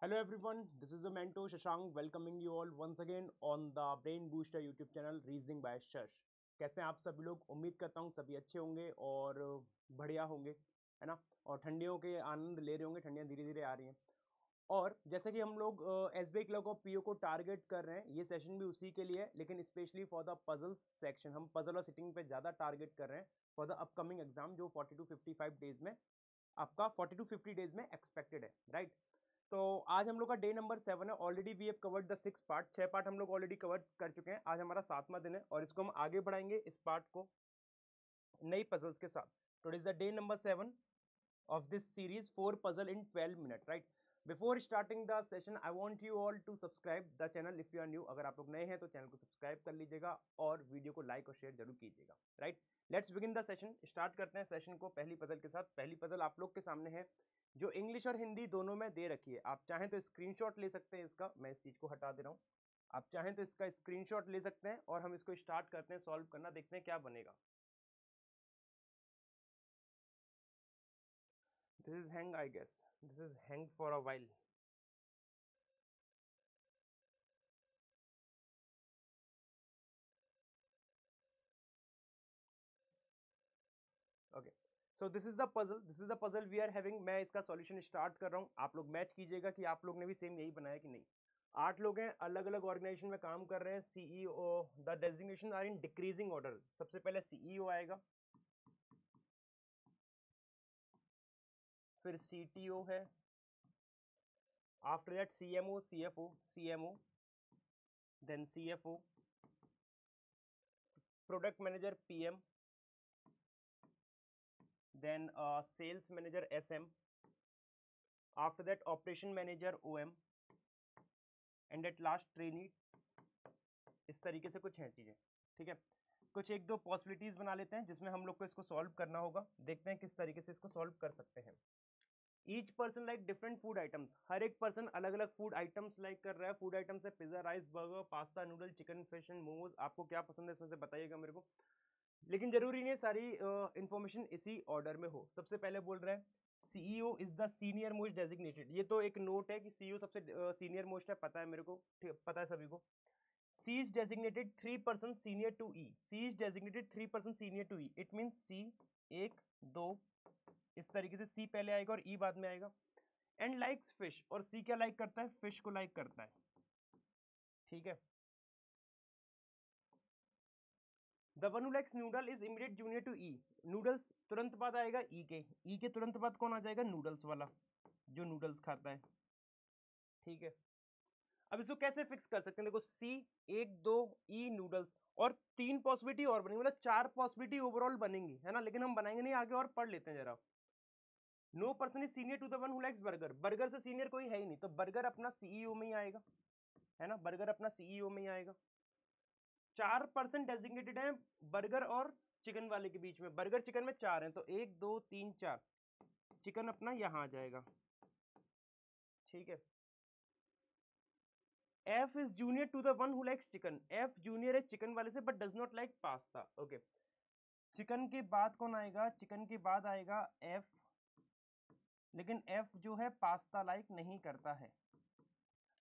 Hello everyone, this is your mentor Shashank welcoming you all once again on the Brain Booster YouTube channel Reasoning by शश। कैसे हैं आप सभी लोग? उम्मीद करता हूँ सभी अच्छे होंगे और बढ़िया होंगे, है ना। और ठंडियों के आनंद ले रहे होंगे, ठंडियाँ धीरे धीरे आ रही हैं। और जैसे कि हम लोग SBI क्लर्क ऑफ पीओ को टारगेट कर रहे हैं, ये सेशन भी उसी के लिए है, लेकिन specially for the puzzles section हम पजल और सिटिंग पे ज़्यादा टारगेट कर रहे हैं फॉर द अपकमिंग एग्जाम जो 40 to 55 डेज में आपका 40 to 50 डेज में एक्सपेक्टेड है, राइट। तो आज हम लोग का डे नंबर 7 है। Already we have covered the 6 part, 6 part हम लोग ऑलरेडी कवर कर चुके हैं। आज हमारा 7वां दिन है और इसको हम आगे बढ़ाएंगे इस पार्ट को नई पजल्स के साथ। Today is the day number 7 of this series 4 puzzle in 12 minutes, right? Before starting the session I want you all to subscribe the channel if you are new। अगर आप लोग नए हैं तो चैनल को सब्सक्राइब कर लीजिएगा और वीडियो को लाइक और शेयर जरूर कीजिएगा, right. Let's begin the session. Start करते हैं सेशन को पहली पजल के साथ। पहली पजल आप लोग के सामने है जो इंग्लिश और हिंदी दोनों में दे रखी है। आप चाहें तो स्क्रीनशॉट ले सकते हैं इसका, मैं इस चीज को हटा दे रहा हूँ। आप चाहें तो इसका स्क्रीनशॉट ले सकते हैं और हम इसको स्टार्ट करते हैं सॉल्व करना, देखते हैं क्या बनेगा। This is hang, I guess. This is hang for a while. Okay, so this is the puzzle, this is the puzzle we are having. मैं इसका सॉल्यूशन स्टार्ट कर रहा हूँ, आप लोग मैच कीजिएगा कि आप लोग ने भी सेम यही बनाया कि नहीं। 8 लोग हैं, अलग अलग ऑर्गेनाइजेशन में काम कर रहे हैं। CEO, the designation are in decreasing order. सबसे पहले सीईओ आएगा, फिर सीटीओ है, after that CMO, CFO, CMO, then CFO, product manager PM, then sales manager SM, after that operation manager OM, and at last trainee. इस तरीके से कुछ हैं चीजें, ठीक है। कुछ एक दो पॉसिबिलिटीज बना लेते हैं जिसमें हम लोग को इसको सॉल्व करना होगा। देखते हैं किस तरीके से इसको सॉल्व कर सकते हैं। Each person like different food items. हर एक पर्सन अलग अलग फूड आइटम्स लाइक कर रहा है। फूड आइटम्स है pizza, rice, burger, pasta, noodle, chicken, fish and momos. आपको क्या पसंद है इसमें से बताइएगा मेरे को, लेकिन जरूरी नहीं है सारी इंफॉर्मेशन इसी ऑर्डर में हो। सबसे पहले बोल रहे हैं CEO is the senior most designated. ये तो एक नोट है कि सीईओ सबसे सीनियर मोस्ट है, पता है मेरे को, पता है सभी को। C is designated 3% senior to E. C is designated 3% senior to E. It means C 1 2 इस तरीके से C पहले आएगा और E बाद में आएगा। एंड लाइक्स फिश, और C क्या लाइक करता है? फिश को लाइक करता है, ठीक है। The one who likes noodle is immediate junior to E। Noodles तुरंत बाद आएगा E के, E के तुरंत बाद कौन आ जाएगा? नूडल्स वाला, जो नूडल्स खाता है, ठीक है। अब इसको कैसे फिक्स कर सकते हैं? देखो C 1 2 E नूडल्स, और 3 पॉसिबिलिटी और बनेंगी, मतलब 4 पॉसिबिलिटी ओवरऑल बनेंगी, है ना। लेकिन हम बनाएंगे नहीं, आगे और पढ़ लेते हैं जरा। No person is senior to the one who likes burger. Burger से सीनियर कोई है ही नहीं, तो बर्गर अपना सीईओ में ही आएगा, है ना। बर्गर अपना सीईओ में ही आएगा। 4% डेजिग्नेटेड है बर्गर और चिकन वाले के बीच में। बर्गर चिकन में 4 हैं, तो 1 2 3 4, चिकन अपना यहां आ जाएगा, ठीक है। F is junior to the one who likes chicken। F junior है चिकन वाले से, but does not like pasta, okay. Chicken के बाद कौन आएगा? चिकन के बाद आएगा F, लेकिन F जो है पास्ता लाइक नहीं करता है।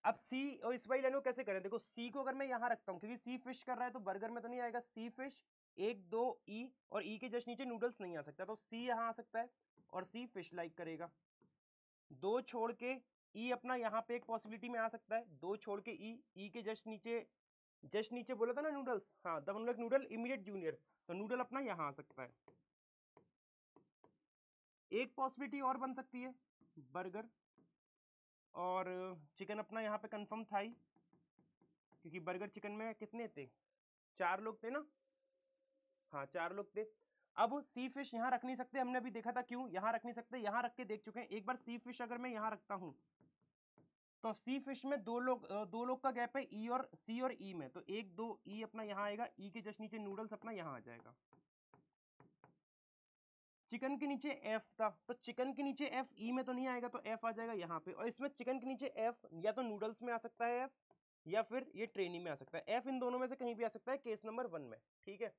अब C और इस वाली लाइन को कैसे करें? देखो C को अगर मैं यहां रखता हूं, क्योंकि C फिश कर रहा है तो बर्गर में तो नहीं आएगा। C फिश 1 2 E, और E के जस्ट नीचे नूडल्स नहीं आ सकता, तो C यहां आ सकता है और C फिश लाइक करेगा। 2 छोड़ के E अपना यहाँ पे एक पॉसिबिलिटी में आ सकता है। 2 छोड़ के E के जस्ट नीचे बोला था ना नूडल्स, हाँ, the one like noodle immediate junior, तो नूडल अपना यहाँ आ सकता है। एक पॉसिबिलिटी और बन सकती है बर्गर, और चिकन अपना यहाँ पे कंफर्म था ही, क्योंकि बर्गर चिकन में कितने थे? 4 लोग थे ना, हाँ 4 लोग थे। अब सी फिश यहाँ रख नहीं सकते, हमने अभी देखा था क्यों यहाँ रख नहीं सकते, यहाँ रख के देख चुके हैं एक बार। सी फिश अगर मैं यहाँ रखता हूँ तो सी फिश में दो लोग का गैप है, ई और सी और ई में, तो 1 2 ई अपना यहाँ आएगा। ई के जस्ट नीचे नूडल्स अपना यहाँ आ जाएगा। चिकन के नीचे एफ था, तो चिकन के नीचे एफ ई में तो नहीं आएगा, तो एफ आ जाएगा यहाँ पे। और इसमें चिकन के नीचे एफ या तो नूडल्स में आ सकता है एफ, या फिर ये ट्रेनी में आ सकता है एफ। इन दोनों में से कहीं भी आ सकता है, केस नंबर 1 में, ठीक है।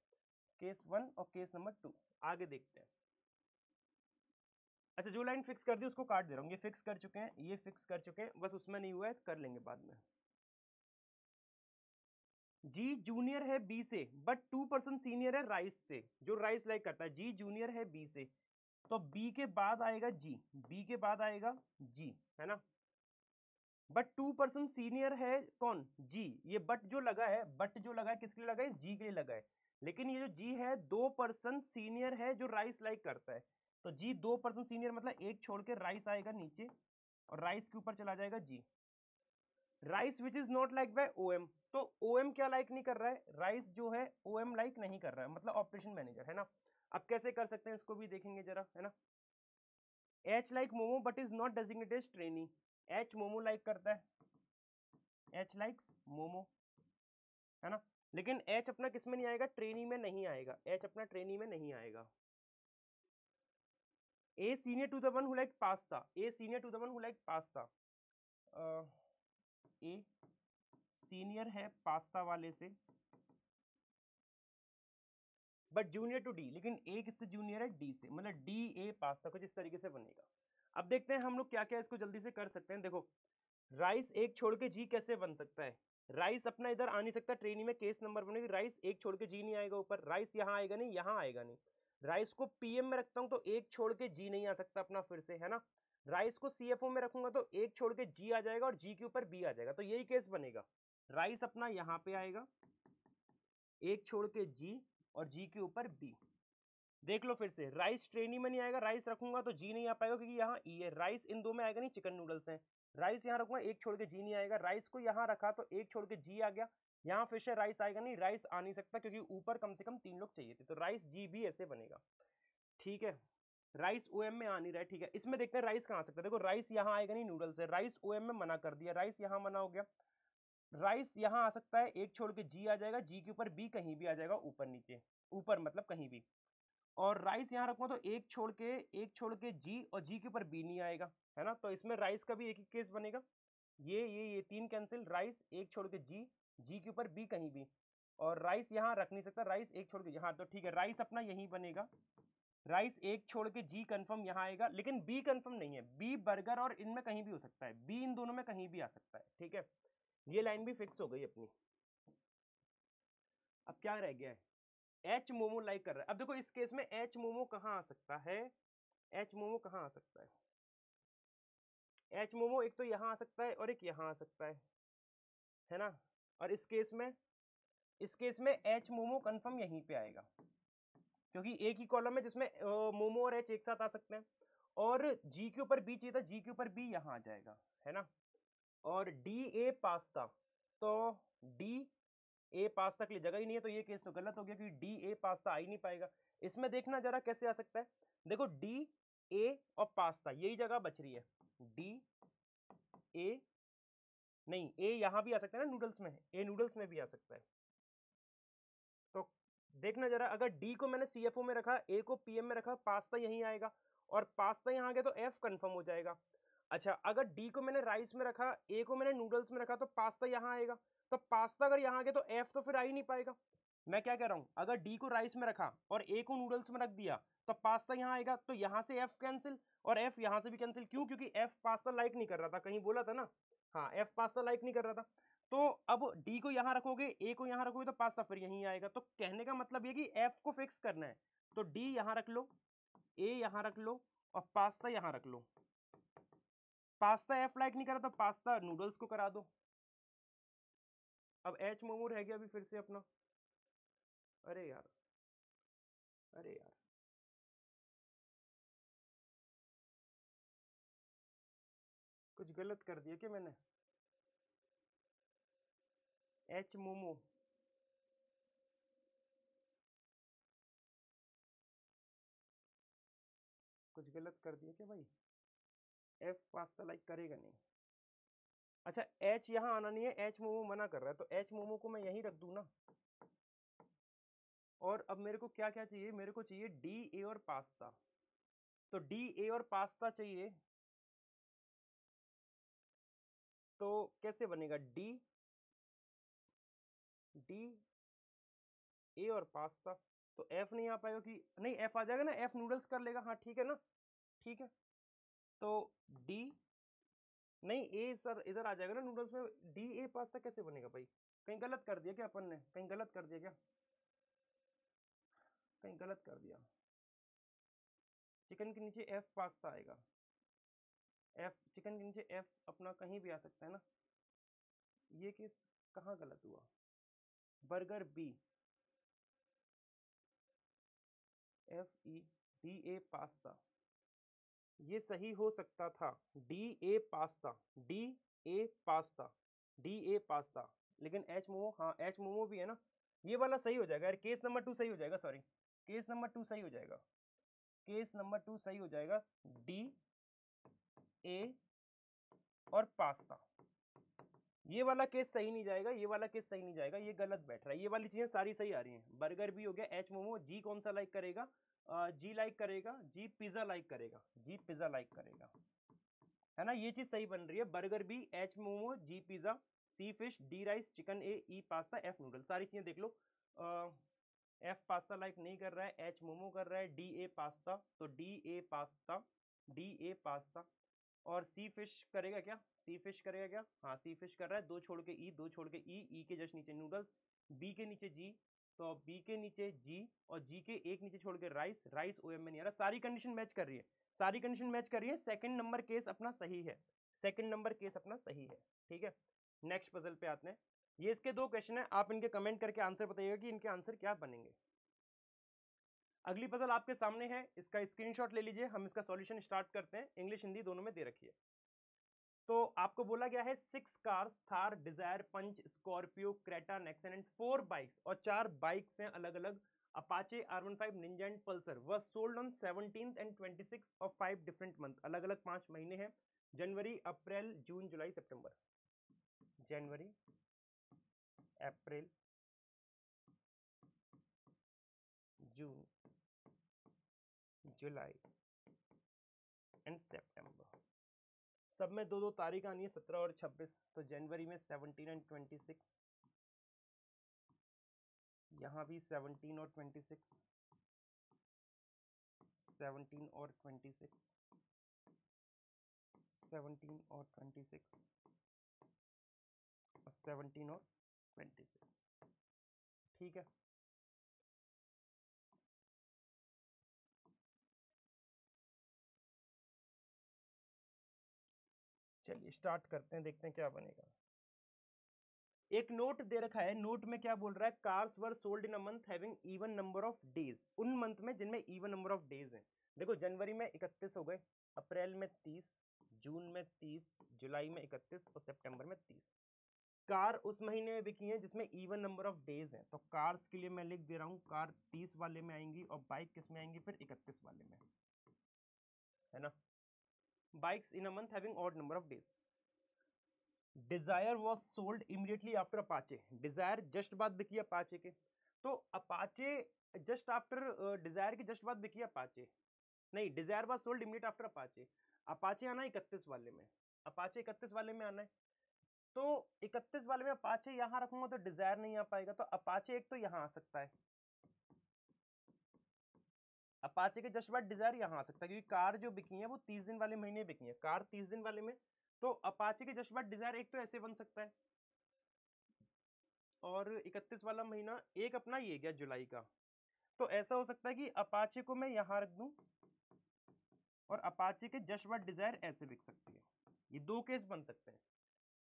केस 1 और केस नंबर 2, आगे देखते हैं। अच्छा जो लाइन फिक्स कर दी उसको काट दे रहा हूँ, ये फिक्स कर चुके हैं, ये फिक्स कर चुके हैं, बस उसमें नहीं हुआ है, कर लेंगे बाद में। जी जूनियर है बी से बट 2% सीनियर है राइस से, जो राइस लाइक करता है। जी जूनियर है बी से, तो बी के बाद आएगा जी, बी के बाद आएगा जी, है ना। बट 2% सीनियर है कौन, जी। ये बट जो लगा है, बट जो लगा है किसके लिए लगा है, इस जी के लिए लगा है। लेकिन ये जो जी है 2% सीनियर है जो राइस लाइक करता है, तो जी 2% सीनियर मतलब एक छोड़ के राइस आएगा नीचे और राइस के ऊपर चला जाएगा जी। Rice which is not like by OM, तो ओएम क्या लाइक नहीं कर रहा है, राइस जो है ओएम लाइक नहीं कर रहा है, मतलब ऑपरेशन मैनेजर, है ना। अब कैसे कर सकते हैं इसको भी देखेंगे जरा, है ना। H like momo but is not designated trainee, H momo like करता है, एच लाइक्स मोमो, है ना। लेकिन एच अपना किस में नहीं आएगा, ट्रेनी में नहीं आएगा, एच अपना ट्रेनी में नहीं आएगा। A senior to the one who like pasta, a senior to the one who like pasta, a senior है पास्ता वाले से बट जूनियर टू डी, लेकिन ए किससे जूनियर है, डी से, मतलब डी ए पास्ता, कुछ इस तरीके से बनेगा। अब देखते हैं हम लोग क्या क्या इसको जल्दी से कर सकते हैं। देखो राइस एक छोड़ के जी कैसे बन सकता है, राइस अपना इधर आ नहीं सकता, ट्रेनी में केस नंबर बनेगी, राइस एक छोड़ के जी नहीं आएगा ऊपर, राइस यहाँ आएगा नहीं, यहाँ आएगा नहीं। राइस को पीएम में रखता हूं तो एक छोड़ के जी नहीं आ सकता अपना फिर से, है ना। राइस को सीएफओ में रखूंगा तो एक छोड़ के जी आ जाएगा और जी के ऊपर बी आ जाएगा, तो यही केस बनेगा। राइस अपना यहाँ पे आएगा, एक छोड़ के जी और जी के ऊपर बी। देख लो फिर से, राइस ट्रेनी में नहीं आएगा, राइस रखूंगा तो जी नहीं आ पाएगा क्योंकि यहाँ ई है, राइस इन दो में आएगा नहीं, चिकन नूडल्स हैं। राइस यहाँ रखूंगा, एक छोड़ के जी नहीं आएगा, राइस को यहाँ रखा तो एक छोड़ के जी आ गया, यहाँ फिर से राइस आएगा नहीं, राइस आ नहीं सकता क्योंकि ऊपर कम से कम 3 लोग चाहिए थे, तो राइस जी भी ऐसे बनेगा। ठीक है, राइस ओएम में आ नहीं रहा है, ठीक है। इसमें देखते हैं राइस कहाँ आ सकता है। देखो राइस यहाँ आएगा नहीं, नूडल्स है, राइस ओएम में मना कर दिया, राइस यहाँ मना हो गया। राइस यहाँ आ सकता है, एक छोड़ के जी आ जाएगा, जी के ऊपर बी कहीं भी आ जाएगा, ऊपर नीचे, ऊपर मतलब कहीं भी। और राइस यहाँ रखूंगा तो एक छोड़ के जी और जी के ऊपर बी नहीं आएगा, है ना। तो इसमें राइस का भी एक ही केस बनेगा, ये 3 कैंसिल, राइस एक छोड़ के जी, जी के ऊपर बी कहीं भी, और राइस यहाँ रख नहीं सकता, राइस एक छोड़ के, हाँ तो ठीक है, राइस अपना यही बनेगा, राइस एक छोड़ के जी कंफर्म यहाँ आएगा, लेकिन बी कंफर्म नहीं है, बी बर्गर और इनमें कहीं भी हो सकता है, बी इन दोनों में कहीं भी आ सकता है, ठीक है। ये लाइन भी फिक्स हो गई अपनी। अब क्या रह गया है, एच मोमो लाइक कर रहा है। अब देखो इस केस में एच मोमो कहाँ आ सकता है, एच मोमो कहाँ आ सकता है, एच मोमो एक तो यहाँ आ सकता है और एक यहाँ आ सकता है ना। और इस केस में एच मोमो कंफर्म यहीं पे आएगा क्योंकि एक ही कॉलम है जिसमें मोमो और एच एक साथ आ सकते हैं, और जी के ऊपर बी चाहिए था, जी के ऊपर बी यहाँ आ जाएगा, है ना। और डी ए पास्ता, तो डी ए पास्ता के लिए जगह ही नहीं है, तो ये केस तो गलत हो गया क्योंकि डी ए पास्ता आ ही नहीं पाएगा। इसमें देखना जरा कैसे आ सकता है, देखो डी ए और पास्ता यही जगह बच रही है, डी ए नहीं, ए यहां भी आ सकता है ना, नूडल्स में, ए नूडल्स में भी आ सकता है। तो देखना जरा, अगर डी को मैंने सीएफओ में रखा, ए को पीएम में रखा, पास्ता यहीं आएगा, और पास्ता यहां आ गया तो एफ कंफर्म हो जाएगा। अच्छा अगर डी को मैंने राइस में रखा, ए को मैंने नूडल्स में रखा, तो पास्ता यहां आएगा, तो पास्ता अगर यहां आ गया तो एफ तो फिर आ ही नहीं पाएगा। मैं क्या कह रहा हूं, अगर डी को राइस में रखा और ए को नूडल्स में रख दिया तो पास्ता यहां आएगा, तो यहां से एफ कैंसिल और एफ यहां से भी कैंसिल, क्यों, क्योंकि एफ पास्ता लाइक नहीं कर रहा था, कहीं बोला था ना, हाँ एफ पास्ता लाइक नहीं कर रहा था। तो अब डी को यहां रखोगे, ए को यहां रखोगे, तो पास्ता फिर यहीं आएगा। तो कहने का मतलब ये कि एफ को फिक्स करना है, तो डी यहां रख लो, ए यहां रख लो और पास्ता यहां रख लो। पास्ता एफ लाइक नहीं करा तो पास्ता नूडल्स को करा दो। अब एच मोमो रह गया अभी फिर से अपना, अरे यार, अरे यार, कुछ गलत कर दिया क्या मैंने, एच मोमो, कुछ गलत कर दिया क्या भाई, एफ पास्ता लाइक करेगा नहीं। अच्छा एच यहां आना नहीं है, एच मोमो मना कर रहा है, तो एच मोमो को मैं यहीं रख दूं ना। और अब मेरे को क्या क्या चाहिए, मेरे को चाहिए डी ए और पास्ता, तो डी ए और पास्ता चाहिए, तो कैसे बनेगा, डी डी ए और पास्ता, तो एफ नहीं आ पाएगा कि नहीं, एफ आ जाएगा ना, एफ नूडल्स कर लेगा, हाँ ठीक है ना, ठीक है। तो डी नहीं, ए सर इधर आ जाएगा ना नूडल्स में, डी ए पास्ता कैसे बनेगा भाई? कहीं गलत कर दिया क्या अपन ने? कहीं गलत कर दिया क्या? कहीं गलत कर दिया। चिकन के नीचे एफ पास्ता आएगा, एफ चिकन के नीचे एफ अपना कहीं भी आ सकता है ना, ये केस कहाँ गलत हुआ? Burger B, F E D A pasta, ये सही हो सकता था, D A pasta, D A pasta, D A pasta, लेकिन एच मोमो, हाँ एच मोमो भी है ना, ये वाला सही हो जाएगा यार, केस नंबर 2 सही हो जाएगा, सॉरी केस नंबर 2 सही हो जाएगा, केस नंबर 2 सही हो जाएगा, डी ए और पास्ता, ये वाला केस सही नहीं जाएगा, ये वाला केस सही नहीं जाएगा, ये गलत बैठ रहा है, ये वाली चीजें सारी सही आ रही हैं। बर्गर भी हो गया, एच मोमो, जी कौन सा लाइक करेगा? जी लाइक करेगा, जी पिज्जा लाइक करेगा, जी पिज्जा लाइक करेगा, है ना, ये चीज सही बन रही है। बर्गर भी, एच मोमो, जी पिज्जा, सी फिश, डी राइस, चिकन ए, ई पास्ता, एफ नूडल, सारी चीजें देख लो। एफ पास्ता लाइक नहीं कर रहा है, एच मोमो कर रहा है, डी ए पास्ता, तो D A pasta, D A pasta, और सी फिश करेगा क्या? सी फिश करेगा क्या? हाँ सी फिश कर रहा है, दो छोड़ के ई, दो छोड़ के ई के जस्ट नीचे नूडल्स, बी के नीचे जी, तो बी के नीचे जी, और जी के एक नीचे छोड़ के राइस, राइस ओ एम में नहीं आ रहा, सारी कंडीशन मैच कर रही है, सारी कंडीशन मैच कर रही है, सेकंड नंबर केस अपना सही है, सेकंड नंबर केस अपना सही है, ठीक है। नेक्स्ट पजल पे आते हैं, ये इसके दो क्वेश्चन है, आप इनके कमेंट करके आंसर बताइएगा कि इनके आंसर क्या बनेंगे। अगली पजल आपके सामने है, इसका स्क्रीनशॉट ले लीजिए, हम इसका सॉल्यूशन स्टार्ट करते हैं, इंग्लिश हिंदी दोनों में दे रखी है। तो आपको बोला गया है 6 cars, Thar, Dzire, Punch, Scorpio, Creta, Nexon and 4 bikes, और 4 बाइक्स हैं अलग अलग, Apache, R15, Ninja and Pulsar, was sold on 17th and 26th of 5 different month, अलग अलग 5 महीने हैं, जनवरी, अप्रैल, जून, जुलाई, सितंबर, जनवरी, अप्रैल, जून, जुलाई एंड सितंबर, सब में दो दो तारीख आनी है, 17 और 26, तो जनवरी में 17 एंड 26, यहाँ भी 17 और 26, 17 और 26, 17 और 26, और 17 और 26, ठीक है। चलिए स्टार्ट करते हैं, देखते हैं क्या बनेगा। एक नोट दे रखा है, नोट में क्या बोल रहा है? Cars were sold in a month having even number of days, उन मंथ में जिनमें इवन नंबर ऑफ डेज हैं। देखो जनवरी में 31 हो गए, अप्रैल में 30, जून में 30, जुलाई में 31 और सितंबर में 30। कार उस महीने में बिकी है जिसमें इवन नंबर ऑफ डेज हैं, तो कार्स के लिए मैं लिख दे रहा हूँ कार 30 वाले में आएंगी, और बाइक किस में आएंगी? फिर 31 वाले में, है ना। Bikes in a month having odd number of days. Dzire was sold immediately after Apache, Dzire just बाद बिकी अपाचे के, तो अपाचे जस्ट आफ्टर डिजायर के जस्ट बाद बिकी अपाचे, नहीं Dzire was sold immediate after Apache, Apache आना 31 वाले में, अपाचे 31 वाले में आना है, तो 31 वाले में अपाचे यहां रखूंगा तो डिजायर नहीं आ पाएगा, तो अपाचे एक तो यहां आ सकता है, अपाचे के जस्ट बाद डिजायर यहां आ सकता है, क्योंकि कार जो बिकी है वो 30 दिन वाले महीने बिकी है, कार 30 दिन वाले में, तो अपाचे के जस्ट बाद डिजायर एक तो ऐसे बन सकता है, और 31 वाला महीना एक अपना ये गया जुलाई का, तो ऐसा हो सकता है कि अपाचे को मैं यहां रख दूं, और अपाचे के जस्ट बाद डिजायर ऐसे बिक सकती है, ये दो केस बन सकते हैं।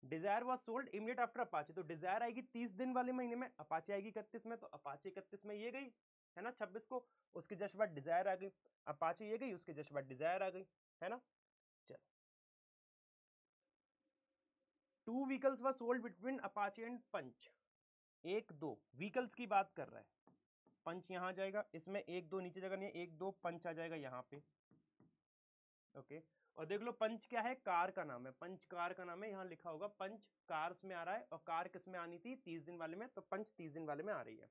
Dzire was sold immediate after Apache, तो डिजायर आएगी 30 दिन वाले महीने में, अपाचे आएगी 31 में, तो अपाचे 31 में ये गई, है ना 26 को, उसके जस्ट बाद डिजायर आ गई, अपाचे ये गई, उसके जस्ट बाद डिजायर आ गई, है ना। चलो, 2 vehicles were sold between Apache and Punch, एक दो व्हीकल्स की बात कर रहा है, पंच यहां जाएगा, इसमें एक दो नीचे जगह नहीं है, एक दो पंच आ जाएगा यहाँ पे, ओके। और देख लो पंच क्या है? कार का नाम है, पंच कार का नाम है, यहाँ लिखा होगा पंच कार्स में आ रहा है, और कार किस में आनी थी? 30 दिन वाले में, तो पंच 30 दिन वाले में आ रही है।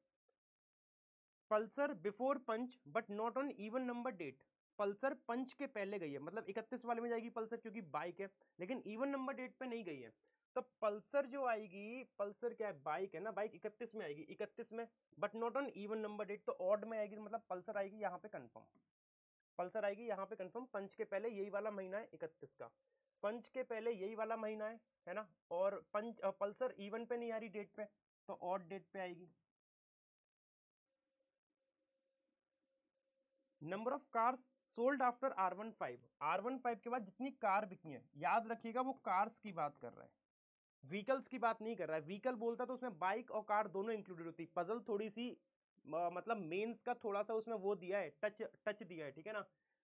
Pulsar before Punch but not on even number date, Pulsar Punch के पहले गई है, मतलब 31 वाले में जाएगी पल्सर क्योंकि बाइक है, लेकिन इवन नंबर डेट पे नहीं गई है, तो पल्सर जो आएगी, पल्सर क्या है? बाइक है ना, बाइक 31 में आएगी, 31 में, but not on even number date, तो ऑड में आएगी, मतलब पल्सर आएगी यहाँ पे कंफर्म, पल्सर आएगी यहाँ पे कंफर्म। पंच के पहले यही वाला महीना है 31 का, पंच के पहले यही वाला महीना है ना। और पंच पल्सर इवन पे नहीं आ रही डेट पे, तो ऑड डेट पे आएगी। Number of cars sold after R15, R15 के बाद जितनी कार बिकी है, याद रखिएगा वो कार्स की बात कर रहा है, व्हीकल्स की बात नहीं कर रहा है। व्हीकल बोलता तो उसमें बाइक और कार दोनों इंक्लूडेड होती। पजल थोड़ी सी मतलब मेंस का थोड़ा सा उसमें वो दिया है, टच दिया है, ठीक है ना।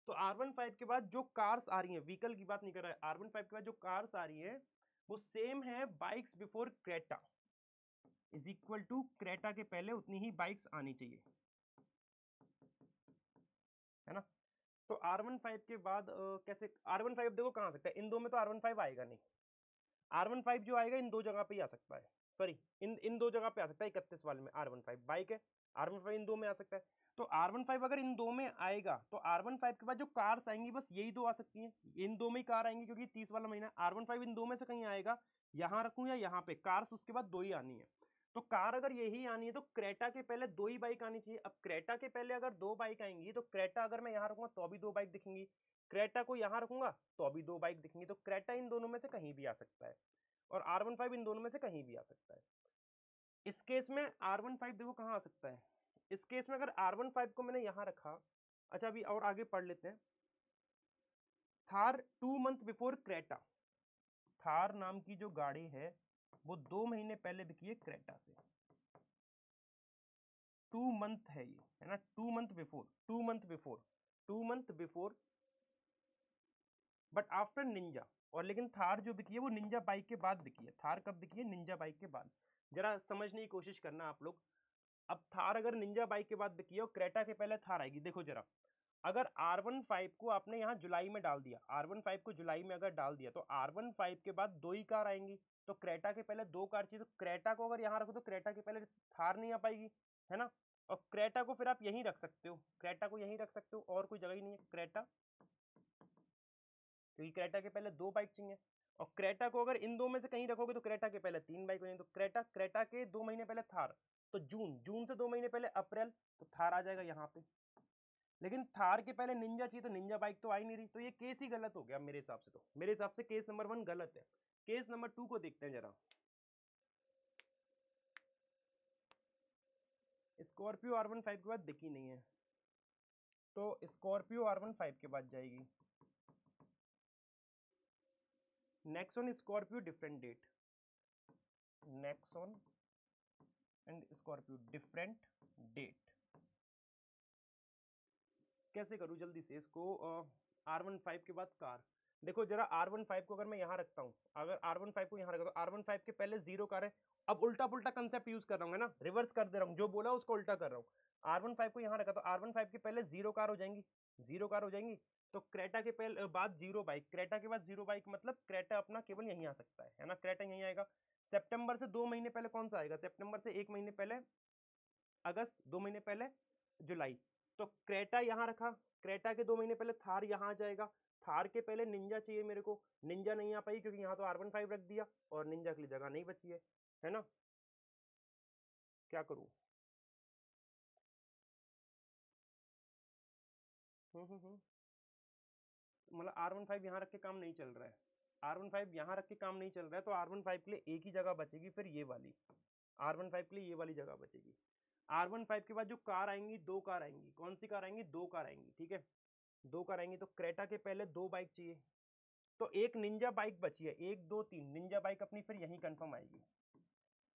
तो R15 के बाद जो कार्स आ रही हैं, व्हीकल की बात नहीं कर रहा है, R15 के बाद जो कार्स आ रही हैं वो सेम है bikes before Creta is equal to Creta के पहले उतनी ही बाइक्स आनी चाहिए, है ना। तो R15 के बाद कैसे R15 देखो कहाँ आ सकता है, इन दो में तो R15 आएगा नहीं। R15 जो आएगा इन दो जगह पे ही आ सकता है, सॉरी इन दो जगह पे आ सकता है। 31 वाले में R15 बाइक है, R15 इन दो में आ सकता है। तो R15 अगर इन दो में आएगा तो R15 के बाद जो कार्स आएंगी बस यही दो आ सकती हैं, इन दो में ही कार आएंगी क्योंकि 30 वाला महीना। R15 इन दो में से कहीं आएगा, यहाँ रखूं या यहाँ पे, कार्स उसके बाद दो ही आनी है। तो कार अगर यही आनी है तो क्रेटा के पहले दो ही बाइक आनी चाहिए। अब क्रेटा के पहले अगर दो बाइक आएंगी तो क्रेटा अगर मैं यहाँ रखूंगा तो भी दो बाइक दिखेंगी, क्रेटा को यहाँ रखूंगा तो भी दो बाइक दिखेंगी। तो क्रेटा इन दोनों में से कहीं भी आ सकता है और R15 इन दोनों में से कहीं भी आ सकता है। इस केस में R15 देखो कहाँ आ सकता है, इस केस में अगर R15 को मैंने यहां रखा, अच्छा अभी और आगे पढ़ लेते हैं। Thar 2 month before Creta, Thar नाम की जो गाड़ी है वो 2 महीने पहले बिकी है क्रेटा से। 2 मंथ है ये, है ना, 2 month before, 2 month before, 2 month before, but after Ninja. और लेकिन थार जो बिकी है वो निंजा बाइक के बाद बिकी है। थार कब बिकी है? निंजा बाइक के बाद। जरा समझने की कोशिश करना आप लोग। अब थार अगर निंजा बाइक के बाद बिकी है और क्रेटा के पहले थार आएगी, देखो जरा, अगर R15 को आपने यहाँ जुलाई में डाल दिया, R15 को जुलाई में अगर डाल दिया तो R15 के बाद दो ही कार आएंगी, तो क्रेटा के पहले दो कार चाहिए। तो क्रेटा को अगर यहाँ रखो तो क्रेटा के पहले थार नहीं आ पाएगी, है ना। और क्रेटा को फिर आप यहीं रख सकते हो, क्रेटा को यहीं रख सकते हो, और कोई जगह ही नहीं है क्रेटा, क्योंकि क्रेटा के पहले दो बाइक चाहिए। और क्रेटा को अगर इन दो में से कहीं रखोगे तो क्रेटा के पहले तीन बाइक हो जाएंगी। तो क्रेटा के 2 महीने पहले थार, तो जून से 2 महीने पहले अप्रैल, तो थार आ जाएगा यहाँ पे। लेकिन थार के पहले निंजा चाहिए तो निंजा बाइक तो आ ही नहीं रही, तो ये केस ही गलत हो गया मेरे हिसाब से। तो मेरे हिसाब से केस नंबर 1 गलत है। केस नंबर 2 को देखते हैं जरा। स्कॉर्पियो R15 के बाद दिखी नहीं है, तो स्कॉर्पियो R15 के बाद जाएगी। Nexon Scorpio different date, Nexon and Scorpio different date. कैसे करूं जल्दी से इसको? R15 के बाद कार, देखो जरा R15 को अगर मैं यहाँ रखता हूँ, अगर R15 को यहाँ रखता हूँ, R15 के पहले जीरो कार है। अब उल्टा पुल्टा कंसेप्ट यूज कर रहा हूँ, है ना, रिवर्स कर दे रहा हूँ, जो बोला उसको उल्टा कर रहा हूँ। R15 को यहाँ रखा तो R15 के पहले जीरो कार हो जाएंगी, जीरो कार हो जाएंगी। तो क्रेटा के पहले बाद जीरो बाइक, क्रेटा के बाद जीरो बाइक, मतलब क्रेटा अपना केवल यहीं आ सकता है ना, क्रेटा यहीं आएगा। सितंबर से 2 महीने पहले कौन सा आएगा? सितंबर से 1 महीने पहले अगस्त, 2 महीने पहले जुलाई। तो क्रेटा यहाँ रखा, क्रेटा के 2 महीने पहले थार यहाँ आ जाएगा। थार के पहले निंजा चाहिए मेरे को, निंजा नहीं आ पाई क्योंकि यहाँ तो R15 रख दिया और निंजा के लिए जगह नहीं बची है ना। क्या करूं? मतलब R15 यहाँ रख के काम नहीं चल रहा है, R15 यहाँ रख के काम नहीं चल रहा है, तो R15 के लिए एक ही जगह बचेगी फिर ये वाली, R15 के लिए ये वाली जगह बचेगी। R15 के बाद जो कार आएंगी, दो कार आएंगी, कौन सी कार आएंगी? दो कार आएंगी, ठीक है, दो कार आएंगी। तो क्रेटा के पहले दो बाइक चाहिए, तो एक निंजा बाइक बची है, 1 2 3 निंजा बाइक अपनी फिर यहीं कंफर्म आएगी।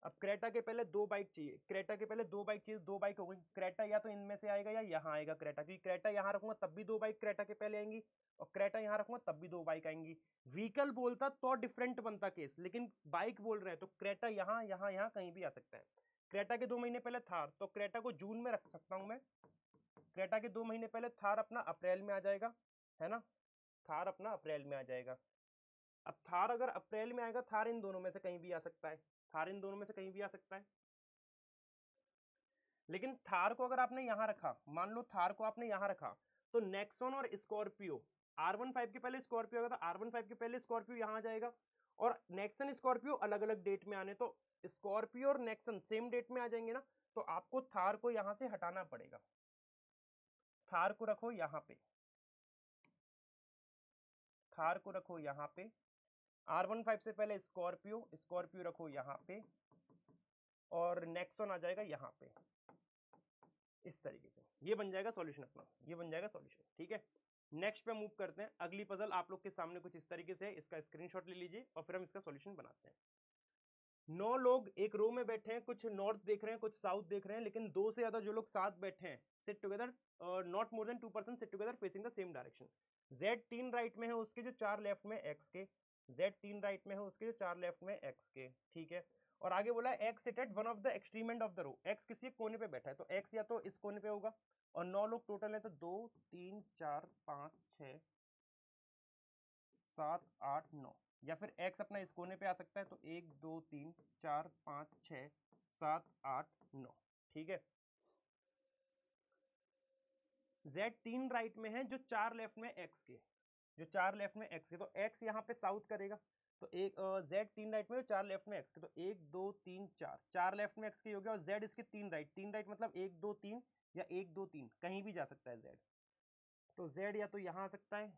अब क्रेटा के पहले दो बाइक चाहिए, क्रेटा के पहले दो बाइक चाहिए, दो बाइक हो गई। क्रेटा या तो इनमें से आएगा या यहाँ आएगा क्रेटा, क्योंकि क्रेटा यहाँ रखूंगा तब भी दो बाइक क्रेटा के पहले आएंगी, और क्रेटा यहाँ रखूंगा तब भी दो बाइक आएंगी। व्हीकल बोलता तो डिफरेंट बनता केस, लेकिन बाइक बोल रहे हैं तो क्रेटा यहाँ यहाँ यहाँ कहीं भी आ सकता है। क्रेटा के 2 महीने पहले थार, तो क्रेटा को जून में रख सकता हूं मैं, क्रेटा के 2 महीने पहले थार अपना अप्रैल में आ जाएगा, है ना, थार अपना अप्रैल में आ जाएगा। अब थार अगर अप्रैल में आएगा, थार इन दोनों में से कहीं भी आ सकता है, थार इन दोनों में से कहीं भी आ सकता है। लेकिन थार को अगर आपने यहां रखा, मान लो थार को आपने यहां रखा, तो नेक्सॉन और स्कॉर्पियो, R15 के पहले स्कॉर्पियो आएगा तो R15 के पहले स्कॉर्पियो यहां आ जाएगा, और नेक्सन स्कॉर्पियो अलग अलग डेट में आने, तो स्कॉर्पियो और नेक्सन सेम डेट में आ जाएंगे ना, तो आपको थार को यहां से हटाना पड़ेगा। थार को रखो यहां पे, थार को रखो यहाँ पे, R15 से पहले स्कॉर्पियो, स्कॉर्पियो रखो यहाँ पे, और नेक्सॉन आ जाएगा यहाँ पे, इस तरीके से ये बन जाएगा सॉल्यूशन अपना, ये बन जाएगा सॉल्यूशन। ठीक है, नेक्स्ट पे मूव करते हैं। अगली पजल आप लोग के सामने कुछ इस तरीके से है, इसका स्क्रीनशॉट ले लीजिए और फिर हम इसका सॉल्यूशन बनाते हैं। 9 लोग एक रो में बैठे हैं, कुछ नॉर्थ देख रहे हैं, कुछ साउथ देख रहे हैं, लेकिन 2 से ज्यादा जो लोग साथ बैठे हैं, sit together, not more than 2 person sit together facing the same direction. Z 3 right में है उसके, जो 4 लेफ्ट में x के, Z 3 राइट में है उसके, जो 4 लेफ्ट में x के। ठीक है, और आगे बोला है x sit at one of the extreme end of the row, x किसी एक कोने पे बैठा है, तो x या तो इस कोने पे होगा, और 9 लोग टोटल है, तो 2 3 4 5 6 7 8 9, या फिर x अपना इस कोने पे आ सकता है, तो 1 2 3 4 5 6 7 8 9। ठीक है, Z 3 राइट में है, जो 4 लेफ्ट में x के, जो 4 लेफ्ट में x के, तो x यहाँ पे साउथ करेगा, तो एक Z 3 राइट में, 4 लेफ्ट में x के, तो 1 2 3 4, 4 लेफ्ट में x के हो गया, और Z इसके 3 राइट, 3 राइट मतलब 1 2 3 या 1 2 3 कहीं भी जा सकता है Z, तो Z या तो यहाँ आ सकता है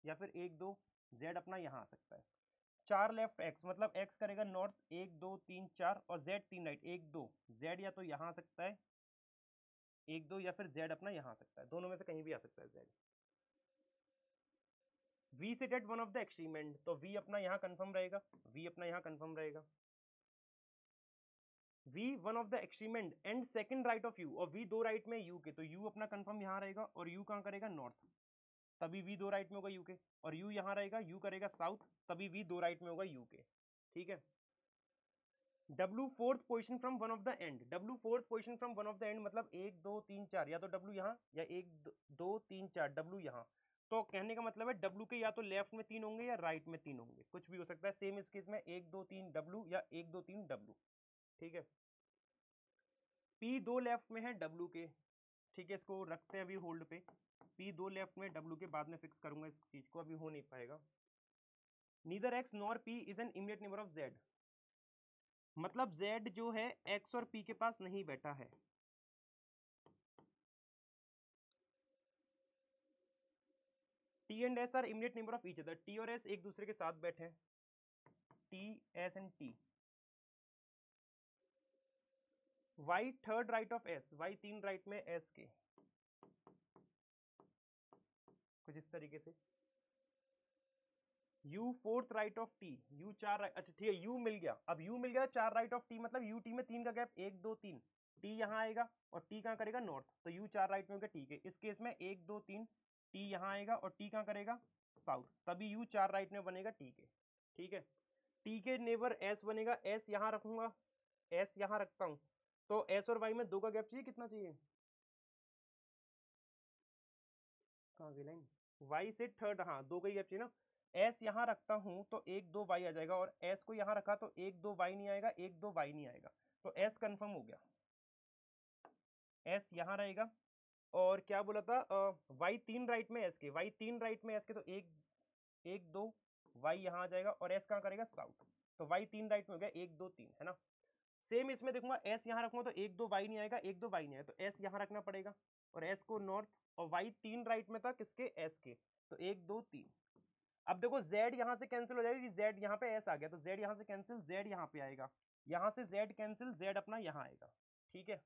या फिर 1 2, Z अपना यहाँ आ सकता है। 4 लेफ्ट x मतलब x करेगा नॉर्थ, 1 2 3 4, और Z 3 राइट 1 2, Z या तो यहाँ आ सकता है 1 2, या फिर Z अपना यहाँ आ सकता है, दोनों में से कहीं भी आ सकता है Z। V seat at one of the extreme and, तो V अपना यहाँ कंफर्म रहेगा, V अपना यहाँ कंफर्म रहेगा, V one of the extreme and second right of U, और V 2 राइट में U के, तो U अपना कंफर्म यहाँ रहेगा, और U कहाँ करेगा नॉर्थ, तभी V 2 राइट में होगा U के, और U यहाँ रहेगा, U करेगा साउथ, तभी V 2 राइट में होगा U के। ठीक है, W fourth position from one of the end, W fourth position from one of the end मतलब 1 2 3 4, या तो W यहाँ, या 1 2 3 4 W यहाँ, तो कहने का मतलब है W के या तो लेफ्ट में 3 होंगे या राइट में 3 होंगे, कुछ भी हो सकता है। सेम इस केस में 1 2 3 W या 1 2 3 W। ठीक है, P 2 लेफ्ट में है W के, ठीक है, इसको रखते हैं अभी होल्ड पे, P 2 लेफ्ट में W के, बाद में फिक्स करूंगा इस चीज को, अभी हो नहीं पाएगा। Neither X nor P is an immediate neighbour of Z, मतलब Z जो है X और P के पास नहीं बैठा है। T and S are immediate neighbour of each other, T और S एक दूसरे के साथ बैठे हैं, T S and T। Y third right of S, Y 3 right में S के, कुछ इस तरीके से। U fourth right of T, U 4, अच्छा ठीक है, U मिल गया, अब U मिल गया 4 राइट ऑफ T, मतलब U T में 3 का गैप, 1 2 3, T यहाँ आएगा और T कहाँ करेगा नॉर्थ, तो U 4 राइट में होगा T के, इस केस में 1 2 3 T यहाँ आएगा और T कहाँ करेगा साउथ, तभी U 4 राइट में बनेगा T के। ठीक है, T के नेबर S बनेगा, S यहाँ रखूंगा, S यहाँ रखता हूँ, तो S और Y में 2 का गैप चाहिए, कितना चाहिए, कहाँ गई लाइन, Y से थर्ड, हाँ 2 का ही गैप चाहिए ना, S यहाँ रखता हूं तो 1 2 Y आ जाएगा, और S को यहाँ रखा तो 1 2 Y नहीं आएगा, 1 2 Y नहीं आएगा, तो S कंफर्म हो गया, S यहाँ रहेगा। और क्या बोला था, Y 3 राइट में S के, Y 3 राइट में S के, तो 1 1 2 Y यहाँ आ जाएगा, और S कहाँ करेगा साउथ, तो Y 3 राइट में हो गया 1 2 3, है ना। सेम इसमें देखूंगा, S यहाँ रखूंगा तो 1 2 Y नहीं आएगा, 1 2 Y नहीं आएगा, तो S यहाँ रखना पड़ेगा, और S को नॉर्थ, और Y 3 राइट में था किसके, S के, तो 1 2 3। अब देखो Z यहां से कैंसिल हो जाएगा कि Z यहाँ पे S आ गया, तो Z यहां से कैंसिल, Z यहाँ पे आएगा, यहां से Z कैंसिल, Z अपना यहाँ आएगा। ठीक है,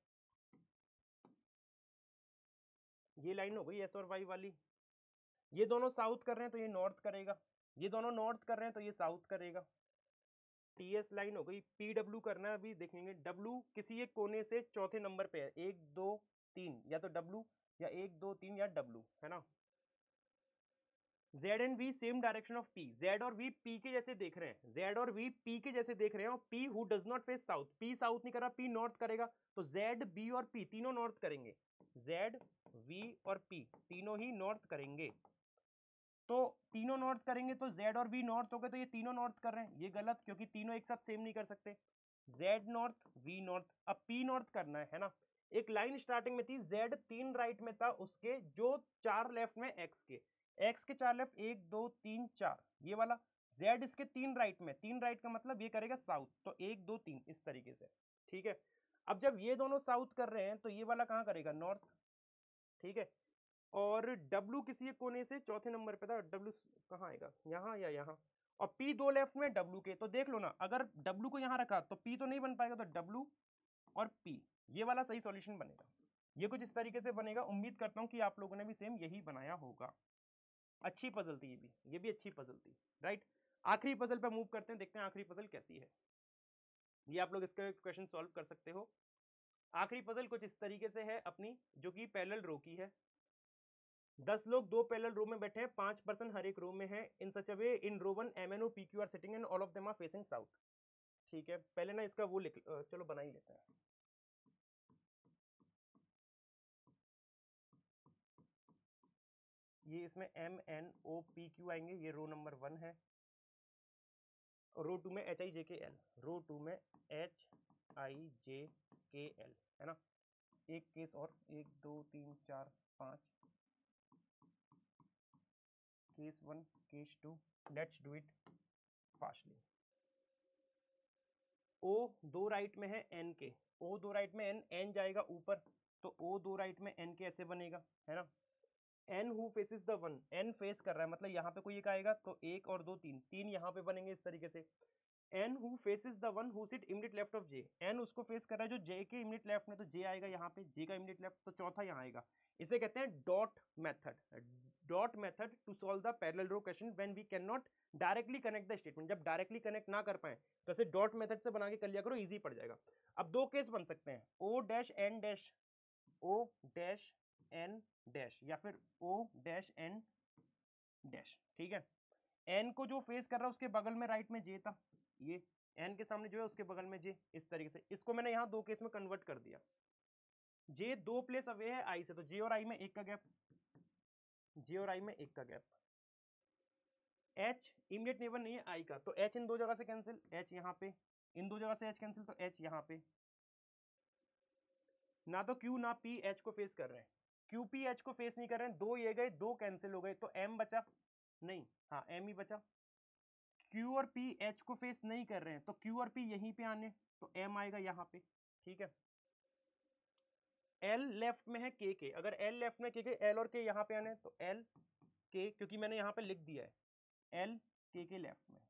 ये लाइन हो गई S और Y वाली। ये दोनों साउथ कर रहे हैं तो ये नॉर्थ करेगा, ये दोनों नॉर्थ कर रहे हैं तो ये साउथ करेगा। TS लाइन हो गई। PW करना है, अभी देखेंगे। W किसी एक कोने से चौथे नंबर पे है, 1 2 3, या तो W या 1 2 3 या W, है ना। Z and V same direction of P, Z और V P के जैसे देख रहे हैं, Z और V P के जैसे देख रहे हैं, और P who does not face south, P south नहीं कर रहा, P नॉर्थ करेगा, तो Z B और P तीनों नॉर्थ करेंगे, Z V और P तीनों ही नॉर्थ करेंगे, तो तीनों नॉर्थ करेंगे, तो Z और V नॉर्थ हो गए, तो ये तीनों नॉर्थ कर रहे हैं, ये गलत, क्योंकि तीनों एक साथ सेम नहीं कर सकते। Z नॉर्थ V नॉर्थ, अब P नॉर्थ करना है ना। एक लाइन स्टार्टिंग में थी, Z 3 राइट में था उसके, जो 4 लेफ्ट में X के, X के 4 लेफ्ट, 1 2 3 4, ये वाला। Z इसके 3 राइट में, 3 राइट का मतलब ये करेगा साउथ, तो 1 2 3 इस तरीके से। ठीक है, अब जब ये दोनों साउथ कर रहे हैं तो ये वाला कहाँ करेगा नॉर्थ। ठीक है, और W किसी एक कोने से चौथे नंबर पे था, W कहाँ आएगा, यहाँ या यहाँ, और P दो लेफ्ट में W के, तो देख लो ना, अगर W को यहाँ रखा तो P तो नहीं बन पाएगा, तो W और P, ये वाला सही सॉल्यूशन बनेगा। ये कुछ इस तरीके से बनेगा। उम्मीद करता हूँ कि आप लोगों ने भी सेम यही बनाया होगा। अच्छी पजल थी ये भी अच्छी पजल थी, राइट। आखिरी पजल पे मूव करते हैं, देखते हैं आखिरी पजल कैसी है। ये आप लोग इसका क्वेश्चन सॉल्व कर सकते हो। आखिरी पजल कुछ इस तरीके से है अपनी, जो कि पैरेलल रो की है। 10 लोग दो पैरेलल रो में बैठे हैं, 5 पर्सन हर एक रो में है। In such a way in row 1 MNO PQ are sitting and all of them are facing south. ठीक है, पहले ना इसका वो लिख, चलो बना ही लेते हैं। ये इसमें MNOPQ आएंगे, ये रो नंबर 1 है। रो 2 में HIJKL, रो 2 में HIJKL, है ना। एक केस और, 1 2 3 4 5, case 1 case 2, let's do it fastly. O दो राइट में है N के, O दो राइट में N जाएगा ऊपर, तो O दो राइट में N के ऐसे बनेगा, है ना। N who faces the one, N face कर रहा है, मतलब यहाँ पे कोई एक आएगा, तो 1 और 2 3, 3 यहाँ पे बनेंगे इस तरीके से। N who faces the one who sit immediate left of J, N उसको फेस कर रहा है जो J के इमीडिएट लेफ्ट में, तो J आएगा यहाँ पे, J का इमीडिएट लेफ्ट, तो चौथा यहाँ आएगा। इसे कहते हैं dot method. Dot method to solve the parallel row question when we can not directly connect the statement. जब डायरेक्टली कनेक्ट ना कर पाए तो इसे डॉट मेथड से बना के कर लिया करो, इजी पड़ जाएगा। अब दो केस बन सकते हैं, O dash N dash, O dash N dash, या फिर O डैश N डैश। ठीक है, N को जो फेस कर रहा है उसके बगल में राइट में J था, ये N के सामने जो है उसके बगल में J, इस तरीके से। इसको मैंने यहाँ दो केस में कन्वर्ट कर दिया। J दो प्लेस अवे है I से, तो J और I में एक का गैप, J और I में एक का गैप। H इमीडिएट नेबर नहीं है I का, तो H इन दो जगह से कैंसिल, H यहाँ पे, इन दो जगह से H कैंसिल, तो H यहाँ पे। ना तो Q ना P H को फेस कर रहे हैं, QP H को फेस नहीं कर रहे हैं, दो ये गए, दो कैंसिल हो गए, तो M बचा नहीं, हाँ M ही बचा। Q और P H को फेस नहीं कर रहे हैं, तो Q और P यहीं पे आने, तो M आएगा यहाँ पे। ठीक है, L लेफ्ट में है K के, अगर L लेफ्ट में K के, L और K यहाँ पे आने, तो L K, क्योंकि मैंने यहाँ पे लिख दिया है L K के लेफ्ट में।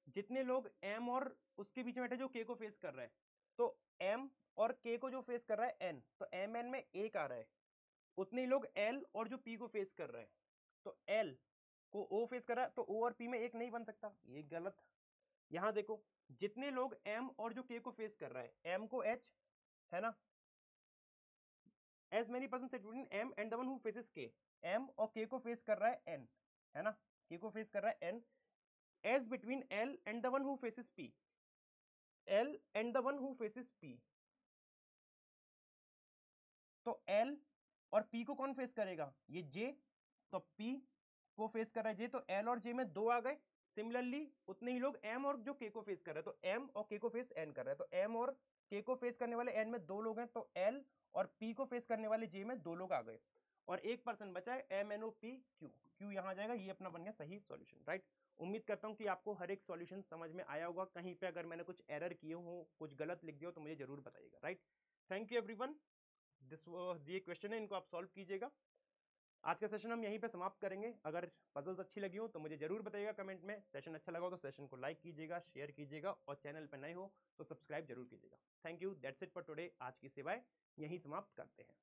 जितने लोग M और उसके बीच में बैठे जो K को फेस कर रहा है, तो M और K को जो फेस कर रहा है N, तो MN में एक आ रहा है, उतने ही लोग L और जो P को फेस कर रहा है, तो L को O फेस कर रहा है, तो O और P में एक नहीं बन सकता, ये गलत। यहां देखो, जितने लोग M और जो K को फेस कर रहा है, M को H, है ना, as many persons sit between M and the one who faces K, M और K को फेस कर रहा है N, है ना, K को फेस कर रहा है N, as between L and the one who faces P, L and the one who faces P, तो L और P को कौन फेस करेगा, ये J, तो P को फेस कर रहा है J, तो L और J में दो आ गए। सिमिलरली उतने ही लोग M और जो K को फेस कर रहे हैं, तो M और K को फेस N कर रहे हैं, तो M और K को फेस करने वाले N में दो लोग हैं, तो L और P को फेस करने वाले J में दो लोग आ गए, और एक पर्सन बचा है MNOPQ, Q यहाँ आ जाएगा, ये अपना बन गया सही सॉल्यूशन, राइट। उम्मीद करता हूँ कि आपको हर एक सॉल्यूशन समझ में आया होगा। कहीं पे अगर मैंने कुछ एरर किए हो, कुछ गलत लिख दिया हो, तो मुझे जरूर बताइएगा, राइट। Thank you everyone. ये क्वेश्चन है, इनको आप सॉल्व कीजिएगा। आज का सेशन हम यहीं पे समाप्त करेंगे। अगर पजल्स अच्छी लगी हो तो मुझे जरूर बताइएगा कमेंट में। सेशन अच्छा लगा हो तो सेशन को लाइक कीजिएगा, शेयर कीजिएगा, और चैनल पर नए हो तो सब्सक्राइब जरूर कीजिएगा। Thank you, that's it for today. आज की सेवाएं यहीं समाप्त करते हैं।